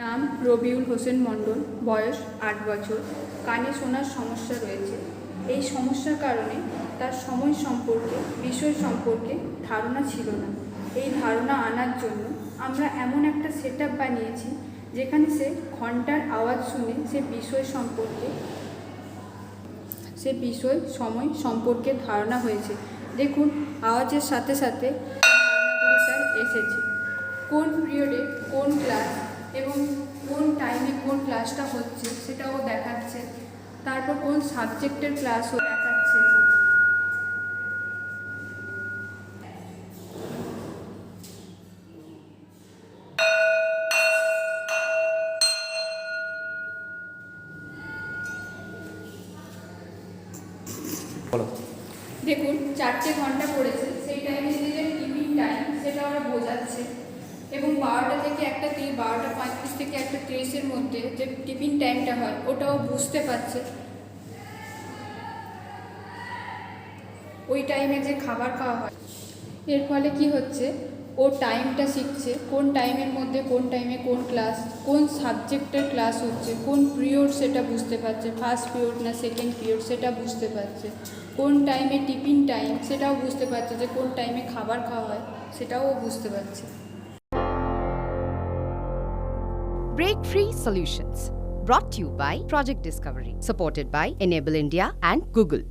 নাম রবিউল হোসেন মণ্ডল, বয়স 8 বছর। কানে শোনার সমস্যা রয়েছে। এই সমস্যার কারণে তার সময় সম্পর্কে, বিষয় সম্পর্কে ধারণা ছিল না। এই ধারণা আনার জন্য আমরা এমন একটা সেটআপ বানিয়েছি যেখানে সে ঘন্টার আওয়াজ শুনে সময় সম্পর্কে ধারণা হয়েছে। দেখুন, আওয়াজের সাথে সাথে ধারণাগুলি তার এসেছে। কোন পিরিয়ডে কোন ক্লাস এবং কোন টাইমে কোন ক্লাসটা হচ্ছে সেটাও দেখাচ্ছে। তারপর কোন সাবজেক্টের ক্লাসও দেখাচ্ছে। দেখুন, 4টে ঘন্টা পড়েছে, সেই টাইমে যে টিফিন টাইম সেটা ওরা বোঝাচ্ছে। এবং 12টা থেকে 12:35 থেকে 1:30-এর মধ্যে যে টিফিন টাইমটা হয় ওটাও বুঝতে পারছে। ওই টাইমে যে খাবার খাওয়া হয়, এর ফলে কি হচ্ছে, ও টাইমটা শিখছে, কোন টাইমের মধ্যে কোন টাইমে কোন ক্লাস, কোন সাবজেক্টের ক্লাস হচ্ছে, কোন পিরিয়ড সেটা বুঝতে পারছে, ফার্স্ট পিরিয়ড না সেকেন্ড পিরিয়ড সেটা বুঝতে পারছে, কোন টাইমে টিফিন টাইম সেটাও বুঝতে পারছে, যে কোন টাইমে খাবার খাওয়া হয় সেটাও ও বুঝতে পারছে। Break Free Solutions, brought to you by Project Discovery, supported by Enable India and Google.